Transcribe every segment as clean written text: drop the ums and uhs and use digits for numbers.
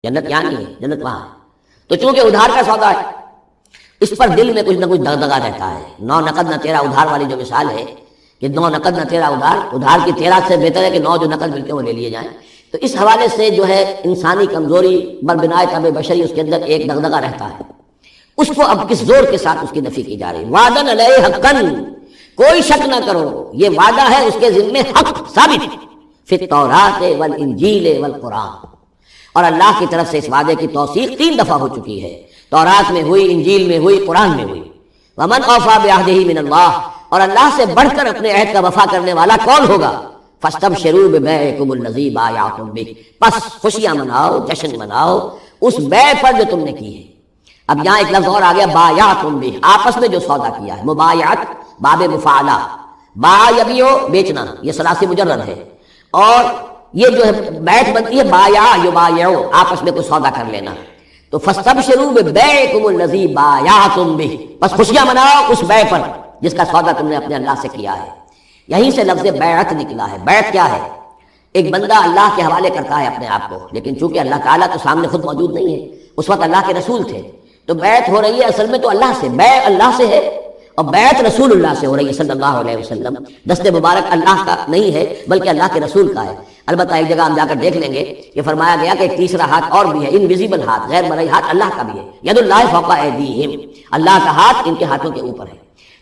جنت یہاں نہیں ہے، جنت وہاں ہے۔ تو چونکہ ادھار کا سودا ہے، اس پر دل میں کچھ نہ کچھ دغدغہ رہتا ہے۔ نو نقد نہ تیرا ادھار والی جو مثال ہے کہ نو نقد نہ تیرا ادھار، ادھار کی تیرا سے بہتر ہے کہ نو جو نقد ملتے ہیں وہ لے لیے جائیں۔ تو اس حوالے سے جو ہے انسانی کمزوری بربنائے طبع بشری، اس کے اندر ایک دغدغہ رہتا ہے، اس کو اب کس زور کے ساتھ اس کی نفی کی جا رہی ہے۔ وعدن علیہ حقاً، کوئی شک نہ کرو یہ وعدہ ہے اس کے ذمے حق ثابت، فی التوراۃ والانجیل والقرآن، اور اللہ کی طرف سے اس وعدے کی توثیق 3 دفعہ ہو چکی ہے، تورات میں ہوئی، انجیل میں ہوئی، قرآن میں ہوئی۔ ومن اوفی بعہدہ من اللہ، اور اللہ سے بڑھ کر اپنے عہد کا وفا کرنے والا کون ہوگا؟ فاستبشروا ببیعکم الذی بایعتم بہ، پس خوشیاں مناؤ، جشن مناؤ اس بیع پر جو تم نے کی ہے۔ اب یہاں ایک لفظ اور آ گیا، بایعتم بہ، آپس میں جو سودا کیا ہے، مبایعت باب مفاعلہ، با یبیع بیچنا، یہ ثلاثی مجرد ہے، اور یہ جو ہے بیعت بنتی ہے بایا یبایع، آپس میں کوئی سودا کر لینا۔ تو فاستبشروا ببیعکم الذی بایعتم بہ، بس خوشیاں مناؤ اس بیع پر جس کا سودا تم نے اپنے اللہ سے کیا ہے۔ یہیں سے لفظ بیعت نکلا ہے۔ بیعت کیا ہے؟ ایک بندہ اللہ کے حوالے کرتا ہے اپنے آپ کو، لیکن چونکہ اللہ تعالیٰ تو سامنے خود موجود نہیں ہے، اس وقت اللہ کے رسول تھے، تو بیعت ہو رہی ہے اصل میں تو اللہ سے، بیع اللہ سے ہے اور بیعت رسول اللہ سے ہو رہی ہے صلی اللہ علیہ وسلم۔ دست مبارک اللہ کا نہیں ہے بلکہ اللہ کے رسول کا ہے۔ البتہ ایک جگہ ہم جا کر دیکھ لیں گے کہ فرمایا گیا کہ ایک تیسرا ہاتھ اور بھی ہے، انویزیبل ہاتھ، غیر مرئی ہاتھ اللہ کا بھی ہے، ید اللہ فوق ایدیہم، اللہ کا ہاتھ ان کے ہاتھوں کے اوپر ہے۔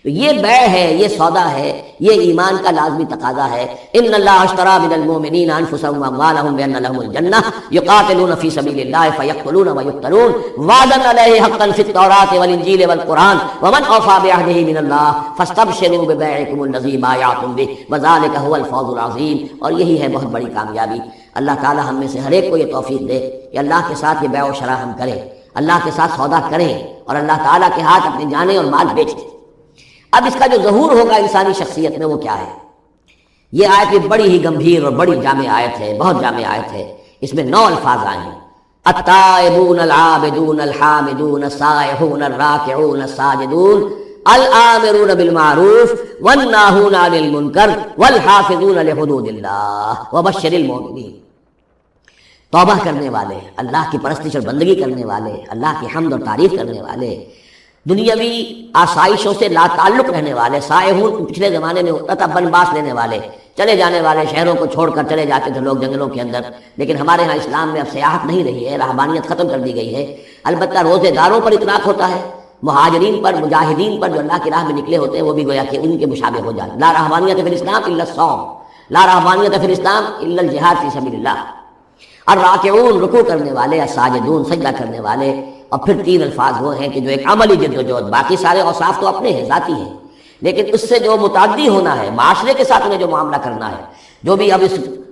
تو یہ بیع ہے، یہ سودا ہے، یہ ایمان کا لازمی تقاضا ہے۔ ان اللہ اشتری من المؤمنین انفسهم واموالهم بان لهم الجنہ یقاتلون فی سبیل اللہ فیقتلون ویقتلون وعدا علیہ حقا فی التوراۃ والانجیل والقرآن ومن اوفی بعہدہ من اللہ فاستبشروا ببیعکم الذی بایعتم بہ وذلک هو الفوز العظیم۔ اور یہی ہے بہت بڑی کامیابی۔ اللہ تعالی ہم میں سے ہر ایک کو یہ توفیق دے کہ اللہ کے ساتھ یہ بیع و شرا ہم کریں، اللہ کے ساتھ سودا کریں اور اللہ تعالی کے ہاتھ اپنی جانیں اور مال بیچیں۔ اب اس کا جو ظہور ہوگا انسانی شخصیت میں وہ کیا ہے؟ یہ آیت بھی بڑی ہی گمبھیر اور بڑی جامع آیت ہے، بہت جامع آیت ہے۔ اس میں 9 الفاظ آئے ہیں، التائبون العابدون الحامدون السائحون الراکعون الساجدون الآمرون بالمعروف والناہون عن المنکر والحافظون لحدود اللہ وبشر المؤمنین۔ توبہ کرنے والے، اللہ کی پرستش اور بندگی کرنے والے، اللہ کی حمد اور تعریف کرنے والے، دنیاوی آسائشوں سے لا تعلق رہنے والے، سائحون پچھلے زمانے میں ہوتا تھا بنواس لینے والے، چلے جانے والے، شہروں کو چھوڑ کر چلے جاتے تھے لوگ جنگلوں کے اندر، لیکن ہمارے ہاں اسلام میں اب سیاحت نہیں رہی ہے، رہبانیت ختم کر دی گئی ہے۔ البتہ روزے داروں پر اطلاق ہوتا ہے، مہاجرین پر، مجاہدین پر جو اللہ کی راہ میں نکلے ہوتے ہیں وہ بھی گویا کہ ان کے مشابہ ہو جائے۔ لا رہبانیت فی الاسلام الا الصوم، لا رہبانیت فی الاسلام الا الجہاد فی سبیل اللہ۔ الراکعون رکوع کرنے والے، الساجدون سجدہ کرنے والے، اور پھر 3 الفاظ وہ ہیں کہ جو ایک عملی جدوجہد، باقی سارے اوصاف تو اپنے ہیں، ذاتی ہیں، لیکن اس سے جو متعدی ہونا ہے، معاشرے کے ساتھ انہیں جو معاملہ کرنا ہے، جو بھی اب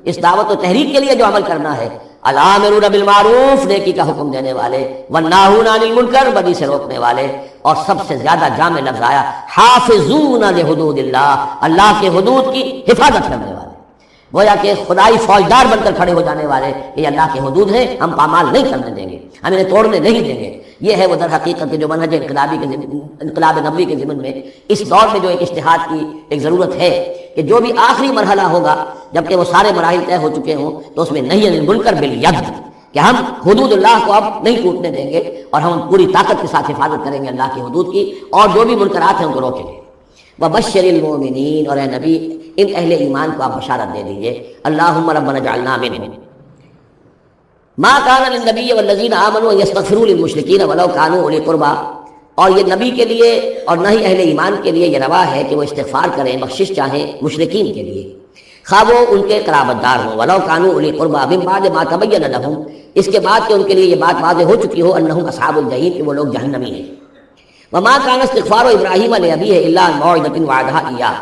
اس دعوت و تحریک کے لیے جو عمل کرنا ہے، الآمرون بالمعروف نیکی کا حکم دینے والے، والناہون عن المنکر بدی سے روکنے والے، اور سب سے زیادہ جامع لفظ آیا حافظون لحدود اللہ، اللہ کے حدود کی حفاظت کرنے والے، گویا کہ خدائی فوجدار بن کر کھڑے ہو جانے والے، یہ اللہ کے حدود ہیں، ہم پامال نہیں کرنے دیں گے، ہم انہیں توڑنے نہیں دیں گے۔ یہ ہے وہ در حقیقت جو منہج انقلاب نبوی کے ضمن میں اس دور میں جو ایک اجتہاد کی ایک ضرورت ہے کہ جو بھی آخری مرحلہ ہوگا جبکہ وہ سارے مراحل طے ہو چکے ہوں تو اس میں نہی عن المنکر بالید، کہ ہم حدود اللہ کو اب نہیں ٹوٹنے دیں گے اور ہم پوری طاقت کے ساتھ حفاظت کریں گے اللہ کی حدود کی، اور جو بھی منکرات ہیں ان کو روکیں گے۔ وبشر المؤمنین، اور اے نبی ان اہل ایمان کو آپ بشارت دے دیجئے، اللہم ربنا اجعلنا منہم۔ ما کان للنبی والذین آمنوا ان یستغفروا للمشرکین ولو کانوا اولی قربی، اور یہ نبی کے لیے اور نہ ہی اہل ایمان کے لیے یہ روا ہے کہ وہ استغفار کریں، بخشش چاہیں مشرکین کے لیے، خواہ وہ ان کے قرابت دار ہوں، ولو کانوا اولی قربی من بعد ما تبین لهم، اس کے بعد کہ ان کے لیے یہ بات واضح ہو چکی ہو انہم اصحاب الجحیم، کہ وہ لوگ جہنمی ہیں۔ وما کان استغفار ابراہیم لابیہ الا عن موعدۃ وعدہا ایاہ،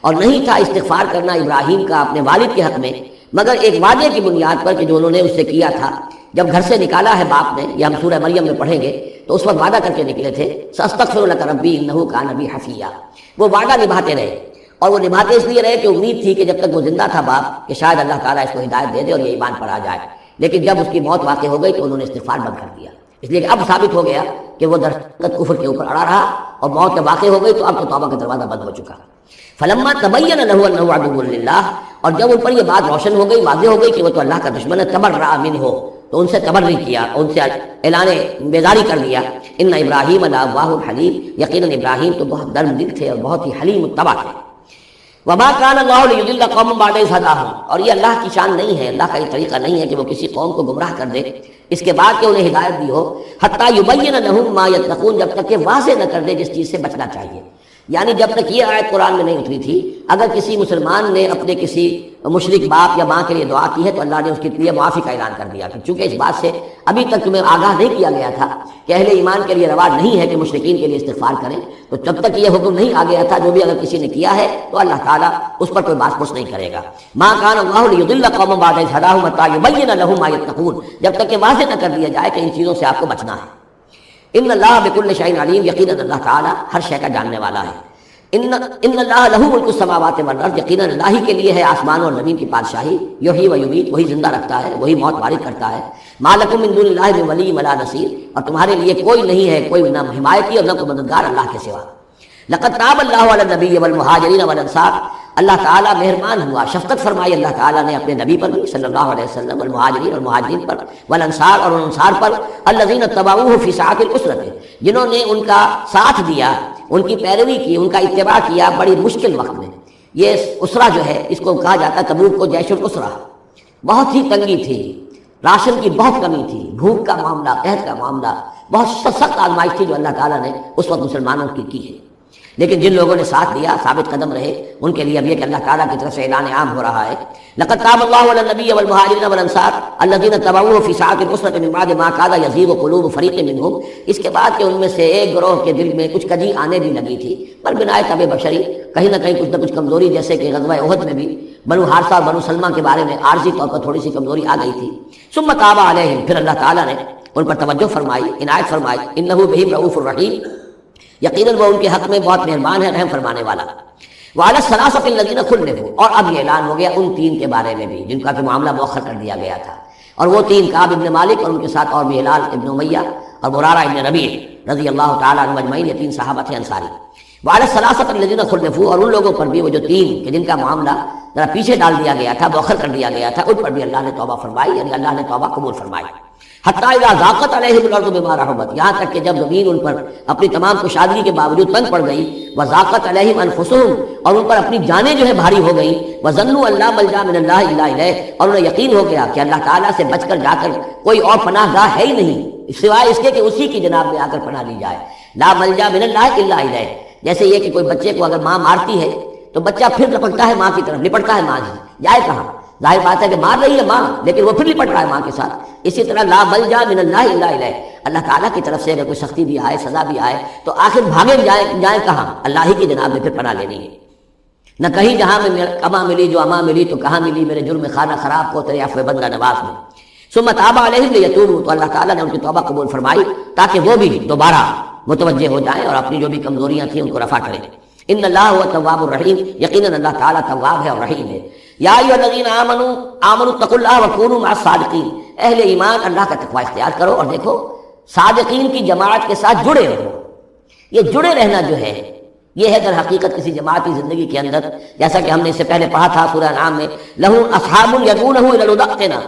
اور نہیں تھا استغفار کرنا ابراہیم کا اپنے والد کے حق میں مگر ایک وعدے کی بنیاد پر کہ جو انہوں نے اس سے کیا تھا، جب گھر سے نکالا ہے باپ نے، یہ ہم سورہ مریم میں پڑھیں گے، تو اس وقت وعدہ کر کے نکلے تھے، ساستغفر لک ربی انہ کان بی حفیہ، وہ وعدہ نبھاتے رہے، اور وہ نبھاتے اس لیے رہے کہ امید تھی کہ جب تک وہ زندہ تھا باپ کہ شاید اللہ تعالیٰ اس کو ہدایت دے دے اور یہ ایمان پر آ جائے، لیکن جب اس کی موت واقع ہو گئی تو انہوں نے استغفار بند کر دیا، اس لیے کہ اب ثابت ہو گیا کہ وہ درحقیقت کفر کے اوپر اڑا رہا اور موت جب واقع ہو گئی تو اب تو توبہ کا دروازہ بند ہو چکا۔ فلما تبین له انه عدو للہ، اور جب ان پر یہ بات روشن ہو گئی، واضح ہو گئی کہ وہ تو اللہ کا دشمن ہے، تبرأ منہ، تو ان سے تبرئ کیا، ان سے اعلان بیزاری کر دیا۔ ان ابراہیم لأواہ حلیم، یقیناً ابراہیم تو بہت نرم دل تھے اور بہت ہی حلیم متبع تھے۔ وما کان اللہ لیضل قوما بعد اذ ہداہم، اور یہ اللہ کی شان نہیں ہے، اللہ کا یہ طریقہ نہیں ہے کہ وہ کسی قوم کو گمراہ کر دے اس کے بعد کہ انہیں ہدایت دی ہو، حتی یبین لہم ما یتقون، جب تک کہ واضح نہ کر دے جس چیز سے بچنا چاہیے۔ یعنی جب تک یہ آیت قرآن میں نہیں اتری تھی، اگر کسی مسلمان نے اپنے کسی مشرک باپ یا ماں کے لیے دعا کی ہے تو اللہ نے اس کے لیے معافی کا اعلان کر دیا، چونکہ اس بات سے ابھی تک تمہیں آگاہ نہیں کیا گیا تھا کہ اہل ایمان کے لیے روا نہیں ہے کہ مشرکین کے لیے استغفار کریں، تو جب تک یہ حکم نہیں آ گیا تھا جو بھی اگر کسی نے کیا ہے تو اللہ تعالیٰ اس پر کوئی باس پوس نہیں کرے گا۔ ما کان اللہ لیضل قوما بعد اذ ہداہم حتی یبین لہم ما یتقون، جب تک کہ واضح نہ کر دیا جائے کہ ان چیزوں سے آپ کو بچنا ہے۔ ان اللہ بکل شیء علیم، یقیناً اللہ تعالیٰ ہر شے کا جاننے والا ہے۔ ان اللہ لہ ملک السماوات والارض، یقیناً اللہ ہی کے لیے ہے آسمانوں اور زمین کی بادشاہی، یحیی و یمیت، وہی زندہ رکھتا ہے، وہی موت وارد کرتا ہے۔ ما لکم من دون اللہ من ولی ولا نصیر، اور تمہارے لیے کوئی نہیں ہے، کوئی نہ حمایتی اور نہ کوئی مددگار اللہ کے سوا۔ لقد تاب اللہ علی النبی والمہاجرین والانصار، اللہ تعالیٰ مہربان ہوا، شفقت فرمائی اللہ تعالیٰ نے اپنے نبی پر بھی صلی اللہ علیہ وسلم، والمہاجرین اور مہاجرین پر، والانصار اور انصار پر، الذین اتبعوہ فی ساعۃ العسرۃ، جنہوں نے ان کا ساتھ دیا، ان کی پیروی کی، ان کا اتباع کیا بڑی مشکل وقت میں۔ یہ اسرہ جو ہے اس کو کہا جاتا ہے تبوک کو جیش الاسرہ، بہت ہی تنگی تھی، راشن کی بہت کمی تھی، بھوک کا معاملہ، قحط کا معاملہ، بہت سخت آزمائش تھی جو اللہ تعالیٰ نے اس وقت مسلمانوں کی ہے۔ لیکن جن لوگوں نے ساتھ دیا، ثابت قدم رہے، ان کے لیے اب یہ کہ اللہ تعالیٰ کی طرف سے اعلان عام ہو رہا ہے۔ لقد تاب اللہ علی النبی والمہاجرین والانصار الذین اتبعوہ فی ساعۃ العسرۃ من بعد ما کاد یزیغ قلوب فریق منہم، اس کے بعد کہ ان میں سے ایک گروہ کے دل میں کچھ کجی آنے بھی لگی تھی، پر بنائے طب بشری، کہیں نہ کہیں کچھ کمزوری، جیسے کہ غزوہ احد میں بھی بنو حارثہ اور بنو سلمہ کے بارے میں عارضی طور پر تھوڑی سی کمزوری آ گئی تھی۔ ثم تاب علیہم، پھر اللہ تعالیٰ نے ان پر توجہ فرمائی، عنایت فرمائی، انہ بہم رؤوف الرحیم، یقیناً وہ ان کے حق میں بہت مہربان ہے، رحم فرمانے والا۔ وعلی الثلاثۃ الذین خلفوا، اور اب یہ اعلان ہو گیا ان تین کے بارے میں بھی جن کا کہ معاملہ مؤخر کر دیا گیا تھا، اور وہ تین کعب ابن مالک اور ان کے ساتھ اور بھی ہلال ابن امیہ اور مرارہ ابن ربیع رضی اللہ تعالیٰ عنہم اجمعین، یہ تین صحابہ تھے انصاری۔ وعلی الثلاثۃ الذین خلفوا، اور ان لوگوں پر بھی وہ جو تین کہ جن کا معاملہ ذرا پیچھے ڈال دیا گیا تھا، مؤخر کر دیا گیا تھا، ان پر بھی اللہ نے توبہ فرمائی، یعنی اللہ نے توبہ قبول فرمائی۔ حتی اذا ضاقت علیہم الارض بما رحبت، یہاں تک کہ جب زمین ان پر اپنی تمام کشادگی کے باوجود تنگ پڑ گئی، وضاقت علیہم انفسہم، اور ان پر اپنی جانیں جو ہے بھاری ہو گئیں، وظنوا ان لا ملجا من اللہ الا الیہ، اور انہیں یقین ہو گیا کہ اللہ تعالیٰ سے بچ کر جا کر کوئی اور پناہ گاہ ہے ہی نہیں سوائے اس کے کہ اسی کی جناب میں آ کر پناہ لی جائے۔ لا ملجا من اللہ الا الیہ، جیسے یہ کہ کوئی بچے کو اگر ماں مارتی ہے تو بچہ پھر لپٹتا ہے ماں کی طرف، لپٹتا ہے ماں سے، جائے کہاں؟ ظاہر بات ہے کہ مار رہی ہے ماں لیکن وہ پھر لپٹ رہا ہے ماں کے ساتھ۔ اسی طرح لا ملجا من اللہ الا الیہ، اللہ تعالیٰ کی طرف سے اگر کوئی سختی بھی آئے، سزا بھی آئے، تو آخر بھاگے جائیں کہاں؟ اللہ ہی کی جناب میں پھر پناہ لینی ہے۔ نہ کہیں جہاں میں اما ملی جو اما ملی تو کہاں ملی میرے جرم خانہ خراب کو تیرے عفو بندہ نواز میں۔ ثم تاب علیہم لیتوبوا، تو اللہ تعالیٰ نے ان کی توبہ قبول فرمائی تاکہ وہ بھی دوبارہ متوجہ ہو جائیں اور اپنی جو بھی کمزوریاں تھیں ان کو رفع کریں۔ ان اللہ هو التواب الرحیم، یقیناً اللہ تعالیٰ تواب ہے اور رحیم ہے۔ یا ایھا الذین آمنوا اتقوا اللہ وکونوا مع الصادقین، اہل ایمان اللہ کا تقوی اختیار کرو اور دیکھو صادقین کی جماعت کے ساتھ جڑے رہو۔ یہ جڑے رہنا جو ہے یہ ہے در حقیقت کسی جماعتی زندگی کے اندر، جیسا کہ ہم نے اس سے پہلے پڑھا تھا سورہ انعام میں، لہم اصحاب یدعونہ الی الہدی ائتنا،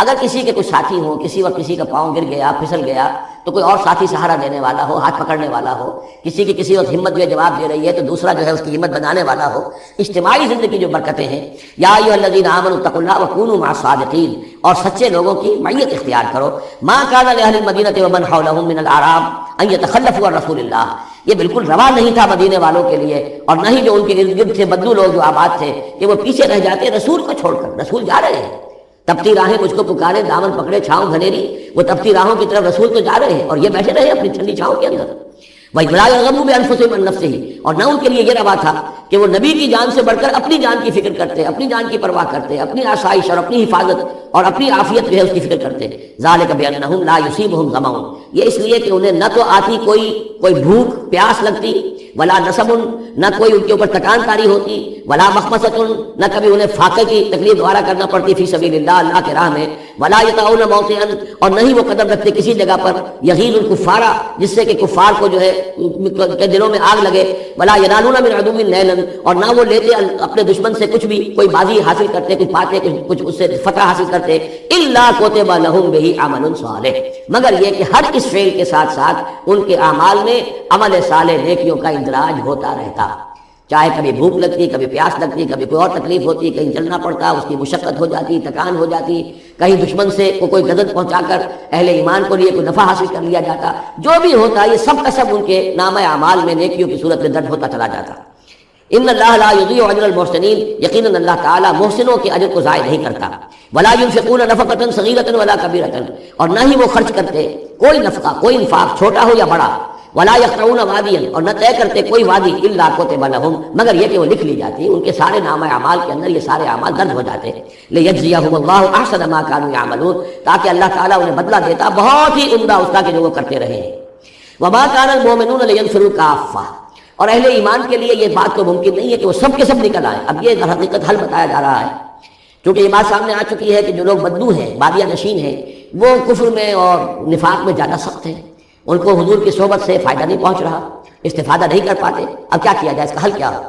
اگر کسی کے کوئی ساتھی ہو، کسی وقت کسی کا پاؤں گر گیا، پھسل گیا، تو کوئی اور ساتھی سہارا دینے والا ہو، ہاتھ پکڑنے والا ہو، کسی کی کسی وقت ہمت جو ہے جواب دے رہی ہے تو دوسرا جو ہے اس کی ہمت بنانے والا ہو، اجتماعی زندگی جو برکتیں ہیں۔ یا ایھا الذین آمنوا اتقوا اللہ وکونوا مع الصادقین، اور سچے لوگوں کی معیت اختیار کرو۔ ما کان لأہل المدینہ ومن حولہم من الاعراب ان یتخلفوا عن رسول اللہ، یہ بالکل روا نہیں تھا مدینے والوں کے لیے اور نہ ہی جو ان کے ارد گرد تھے بدو لوگ جو آباد تھے کہ وہ پیچھے رہ جاتے رسول کو چھوڑ کر۔ رسول جا رہے ہیں، تپتی راہیں مجھ کو پکارے، دامن پکڑے چھاؤں گھنیری، وہ تپتی راہوں کی طرف رسول تو جا رہے ہیں اور یہ بیٹھے رہے اپنی ٹھنڈی چھاؤں کے اندر۔ وَلَا يَرْغَبُوا بِأَنفُسِهِمْ عَن نَفْسِهِ، اور نہ ان کے لیے یہ روا تھا کہ وہ نبی کی جان سے بڑھ کر اپنی جان کی فکر کرتے، اپنی جان کی پرواہ کرتے، اپنی آسائش اور اپنی حفاظت اور اپنی عافیت جو ہے اس کی فکر کرتے۔ ذَلِكَ بِأَنَّهُمْ لَا يُصِيبُهُمْ ظَمَأٌ، یہ اس لیے کہ انہیں نہ تو آتی کوئی بھوک پیاس لگتی، ولا نصب، نہ کوئی ان کے اوپر تکان کاری ہوتی، ولا مخمصۃ، نہ کبھی انہیں فاقے کی تکلیف دوبارہ کرنا پڑتی فی سبیل اللہ، اللہ کے راہ میں، ولا یطعون موطئا، اور نہیں وہ قدم رکھتے کسی جگہ پر یغیظ الکفار، جس سے کہ کفار کو جو ہے کے دلوں میں آگ لگے، ولا ینالون من عدو نیلا، اور نہ وہ لیتے اپنے دشمن سے کچھ بھی، کوئی بازی حاصل کرتے، کچھ پاتے، کچھ اس سے فتح حاصل کرتے، الا کتب لهم به عمل صالح، مگر یہ کہ ہر اس فعل کے ساتھ ساتھ ان کے اعمال میں عمل صالح نیکیوں کا اندراج ہوتا رہتا، چاہے کبھی بھوک لگتی، کبھی پیاس لگتی، کبھی کوئی اور تکلیف ہوتی، کہیں چلنا پڑتا، اس کی مشقت ہو جاتی، تکان ہو جاتی، کہیں دشمن سے کوئی غدر پہنچا کر اہل ایمان کو لیے کوئی نفع حاصل کر لیا جاتا، جو بھی ہوتا یہ سب کا سب ان کے نامہ اعمال میں نیکیوں کی صورت میں درج ہوتا چلا جاتا۔ ان اللہ لا یضیع اجر المحسنین، یقیناً اللہ تعالیٰ محسنوں کے اجر کو ضائع نہیں کرتا۔ ولا ينفقون نفقة صغيرة ولا كبيرة، اور نہ ہی وہ خرچ کرتے کوئی نفقہ، کوئی انفاق چھوٹا ہو یا بڑا، ولا يقطعون واديا، اور نہ طے کرتے کوئی وادی، الا كتب لهم، مگر یہ کہ وہ لکھ لی جاتی، ان کے سارے نامہ اعمال کے اندر یہ سارے اعمال درج ہو جاتے، ليجزيهم الله احسن ما كانوا يعملون، تاکہ اللہ تعالیٰ انہیں بدلہ دیتا بہت ہی عمدہ اس کا کہ جو وہ کرتے رہے ہیں۔ وما كان المؤمنون لينفروا كافة، اور اہل ایمان کے لیے یہ بات تو ممکن نہیں ہے کہ وہ سب کے سب نکل آئیں۔ اب یہ در حقیقت حل بتایا جا رہا ہے، کیونکہ یہ بات سامنے آ چکی ہے کہ جو لوگ بدو ہیں، بادیہ نشین ہیں، وہ کفر میں اور نفاق میں زیادہ سخت ہیں، ان کو حضور کی صحبت سے فائدہ نہیں پہنچ رہا، استفادہ نہیں کر پاتے۔ اب کیا کیا جائے، اس کا حل کیا ہو؟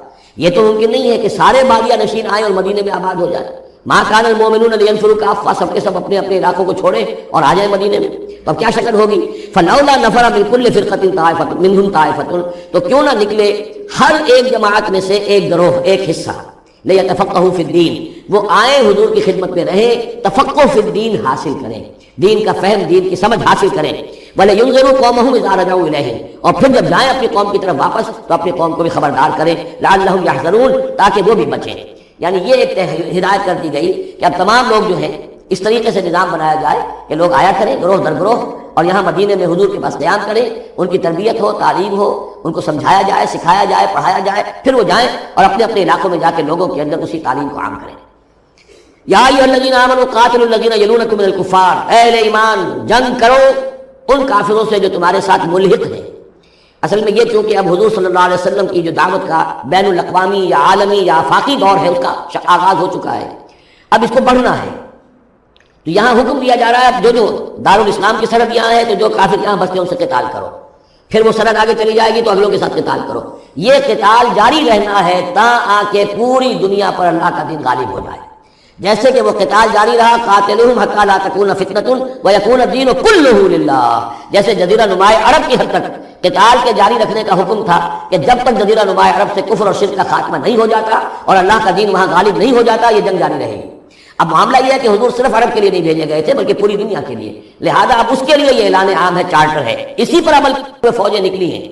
یہ تو ممکن نہیں ہے کہ سارے بادیہ نشین آئیں اور مدینے میں آباد ہو جائیں۔ ما کان المؤمنون لینفروا کافہ، سب کے سب اپنے اپنے علاقوں کو چھوڑیں اور آ جائیں مدینے میں، تو اب کیا شکل ہوگی؟ فلولا نفر من کل فرقۃ طائفۃ منهم طائفۃ، تو کیوں نہ نکلے ہر ایک جماعت میں سے ایک گروہ، ایک حصہ، لیتفقہوا فی الدین، وہ آئیں حضور کی خدمت میں رہیں، تفقہ فی الدین حاصل کریں، دین کا فہم، دین کی سمجھ حاصل کریں، وَلْيُنذِرُوا قَوْمَهُمْ إِذَا رَجَعُوا إِلَيْهِمْ، اور پھر جب جائیں اپنی قوم کی طرف واپس تو اپنی قوم کو بھی خبردار کریں، لَعَلَّهُمْ يَحْذَرُونَ، تاکہ وہ بھی بچیں۔ یعنی یہ ایک ہدایت کر دی گئی کہ اب تمام لوگ جو ہیں اس طریقے سے نظام بنایا جائے کہ لوگ آیا کریں گروہ در گروہ، اور یہاں مدینے میں حضور کے پاس قیام کریں، ان کی تربیت ہو، تعلیم ہو، ان کو سمجھایا جائے، سکھایا جائے، پڑھایا جائے، پھر وہ جائیں اور اپنے اپنے علاقوں میں جا کے لوگوں کے اندر اسی تعلیم کو عام کریں۔ یا ایھا الذین آمنوا قاتلوا الذین یلونکم من الکفار، اہل ایمان جنگ کرو ان کافروں سے جو تمہارے ساتھ ملحق ہیں۔ اصل میں یہ چونکہ اب حضور صلی اللہ علیہ وسلم کی جو دعوت کا بین الاقوامی یا عالمی یا آفاقی دور ہے، اس کا آغاز ہو چکا ہے، اب اس کو بڑھنا ہے، تو یہاں حکم دیا جا رہا ہے جو دارالاسلام کی سرحد یہاں ہے تو جو کافر یہاں بستے ہیں ان سے قتال کرو، پھر وہ سرحد آگے چلی جائے گی تو اگلوں کے ساتھ قتال کرو۔ یہ قتال جاری رہنا ہے تا آ کے پوری دنیا پر اللہ کا دین غالب ہو جائے، جیسے کہ وہ قتال جاری رہا قاتلہم حتی لا تکون فتنۃ ویکون الدین کلہ للہ، جیسے جزیرہ نماء عرب کی حد تک قتال کے جاری رکھنے کا حکم تھا کہ جب تک جزیرہ نماء عرب سے کفر اور شرک کا خاتمہ نہیں ہو جاتا اور اللہ کا دین وہاں غالب نہیں ہو جاتا یہ جنگ جاری رہے گی۔ اب معاملہ یہ ہے کہ حضور صرف عرب کے لیے نہیں بھیجے گئے تھے بلکہ پوری دنیا کے لیے، لہذا اب اس کے لیے یہ اعلان عام ہے، چارٹر ہے، اسی پر عمل میں فوجیں نکلی ہیں۔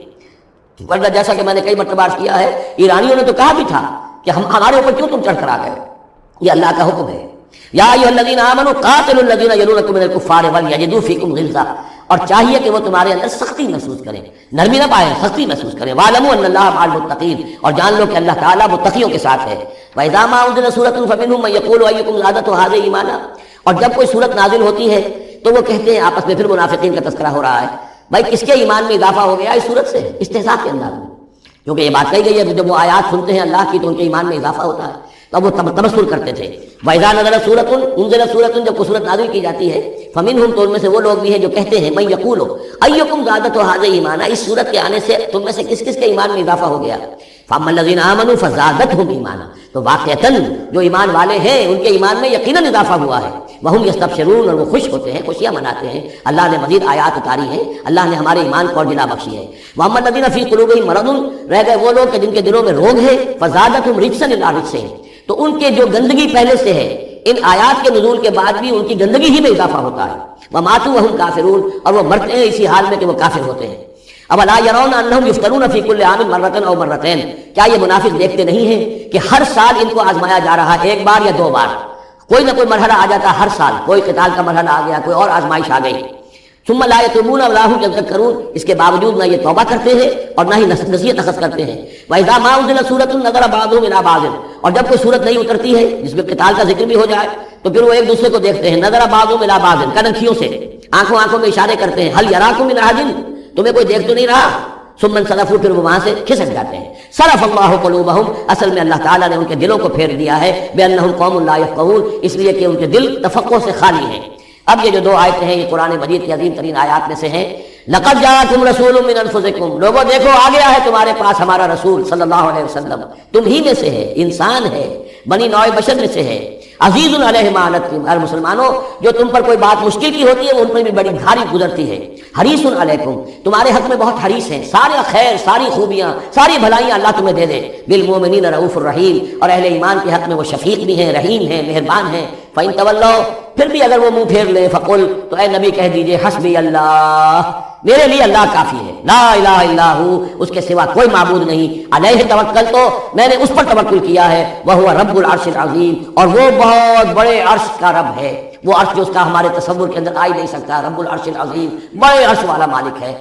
ورنہ جیسا کہ میں نے کئی مرتبہ عرض کیا ہے، ایرانیوں نے تو کہا بھی تھا کہ ہمارے اوپر کیوں تم چڑھ کر آ گئے، یہ اللہ کا حکم ہے۔ یا ایھا الذین آمنوا قاتلوا الذین یلونکم من الکفار ولیجدوا فیکم غلظہ، اور چاہیے کہ وہ تمہارے اندر سختی محسوس کریں، نرمی نہ پائیں، سختی محسوس کریں۔ وَاعْلَمُوا أَنَّ اللَّهَ مَعَ الْمُتَّقِينَ، اور جان لو کہ اللہ تعالیٰ متقیوں کے ساتھ ہے۔ وَإِذَا مَا أُنزِلَتْ سُورَةٌ فَمِنْهُم مَّن يَقُولُ أَيُّكُمْ زَادَتْهُ هَٰذِهِ إِيمَانًا، اور جب کوئی صورت نازل ہوتی ہے تو وہ کہتے ہیں آپس میں، پھر منافقین کا تذکرہ ہو رہا ہے، بھائی کس کے ایمان میں اضافہ ہو گیا اس صورت سے، استہزاء کے انداز میں، کیونکہ یہ بات کہی گئی ہے جب وہ آیات سنتے ہیں اللہ کی تو ان کے ایمان میں اضافہ ہوتا ہے، تب وہ تبصر کرتے تھے۔ وَإِذَا نَزَلَتْ سُورَةٌ أُنزِلَتْ سُورَةٌ، جب کوئی صورت نازل کی جاتی ہے، فَمِنْهُمْ، تو ان میں سے وہ لوگ بھی ہیں جو کہتے ہیں، مَن يَقُولُ أَيُّكُمْ زَادَتْهُ هَٰذِهِ إِيمَانًا، اس صورت کے آنے سے تم میں سے کس کس کے ایمان میں اضافہ ہو گیا۔ فَأَمَّا الَّذِينَ آمَنُوا فَزَادَتْهُمْ إِيمَانًا، تو واقعتاً جو ایمان والے ہیں ان کے ایمان میں یقیناً اضافہ ہوا ہے۔ وَهُمْ يَسْتَبْشِرُونَ، اور وہ خوش ہوتے ہیں، خوشیاں مناتے ہیں، اللہ نے مزید آیات اتاری ہیں، اللہ نے ہمارے ایمان کو اور جلا بخشی ہے۔ وَأَمَّا الَّذِينَ فِي قُلُوبِهِم مَرَضٌ، رہ گئے وہ لوگ کہ جن کے دلوں میں روگ ہے، فَزَادَتْهُمْ رِجْسًا إِلَىٰ رِجْسِهِمْ، تو ان کے جو گندگی پہلے سے ہے ان آیات کے نزول کے بعد بھی ان کی گندگی ہی میں اضافہ ہوتا ہے۔ وَمَاتُوا وَهُمْ كَافِرُونَ، اور وہ مرتے ہیں اسی حال میں کہ وہ کافر ہوتے ہیں۔ أَوَلَا يَرَوْنَ أَنَّهُمْ يُفْتَنُونَ فِي كُلِّ عَامٍ مَرَّةً أَوْ مَرَّتَيْنِ، کیا یہ منافق دیکھتے نہیں ہیں کہ ہر سال ان کو آزمایا جا رہا ہے، ایک بار یا دو بار، کوئی نہ کوئی مرحلہ آ جاتا ہے، ہر سال کوئی قتال کا مرحلہ آ گیا، کوئی اور آزمائش آ گئی۔ ثم لا يتوبون ولا هم يذكرون، اس کے باوجود نہ یہ توبہ کرتے ہیں اور نہ ہی نصیحت اخذ کرتے ہیں۔ وَإِذَا مَا أُنزِلَتْ سُورَةٌ نَظَرَ بَعْضُهُمْ إِلَىٰ بَعْضٍ، اور جب کوئی صورت نہیں اترتی ہے جس میں قتال کا ذکر بھی ہو جائے تو پھر وہ ایک دوسرے کو دیکھتے ہیں، نَظَرَ بَعْضُهُمْ إِلَىٰ بَعْضٍ، کنکھیوں سے، آنکھوں میں اشارے کرتے ہیں، هَلْ يَرَاكُم مِّنْ أَحَدٍ، تمہیں کوئی دیکھ تو نہیں رہا؟ ثم انصرفوا، پھر وہ وہاں سے کھسک جاتے ہیں۔ صرف اللہ قلوبہم، اصل میں اللہ تعالیٰ نے ان کے دلوں کو پھیر دیا ہے، بأنہم قوم لا یفقہون، اس لیے کہ ان کے دل تفقہ سے خالی ہیں۔ اب یہ جو دو آیتیں ہیں یہ قرآن مجید کی عظیم ترین آیات میں سے ہیں۔ لقد جاءکم رسول من انفسکم، لوگوں دیکھو آ گیا ہے تمہارے پاس ہمارا رسول صلی اللہ علیہ وسلم، تم ہی میں سے ہے، انسان ہے، بنی نوع بشر میں سے ہے، عزیز علیہ ما عنتم، اے مسلمانوں جو تم پر کوئی بات مشکل کی ہوتی ہے وہ ان پر بھی بڑی بھاری گزرتی ہے، حریص علیکم، تمہارے حق میں بہت حریص ہیں، سارے خیر، ساری خوبیاں، ساری بھلائیاں اللہ تمہیں دے دے، بالمؤمنین رؤوف الرحیم، اور اہل ایمان کے حق میں وہ شفیق بھی ہیں، رحیم ہیں، مہربان ہیں۔ فإن تولوا، پھر بھی اگر وہ منہ پھیر لیں، فقل، تو اے نبی کہہ دیجئے، حسبی اللہ، میرے لیے اللہ کافی ہے، لا الہ الا ہو، اس کے سوا کوئی معبود نہیں، علیہ توکل، تو میں نے اس پر توکل کیا ہے، وہو رب العرش العظیم، اور وہ بہت بڑے عرش کا رب ہے، وہ عرش جو اس کا ہمارے تصور کے اندر آ ہی نہیں سکتا، رب العرش العظیم، بڑے عرش والا مالک ہے۔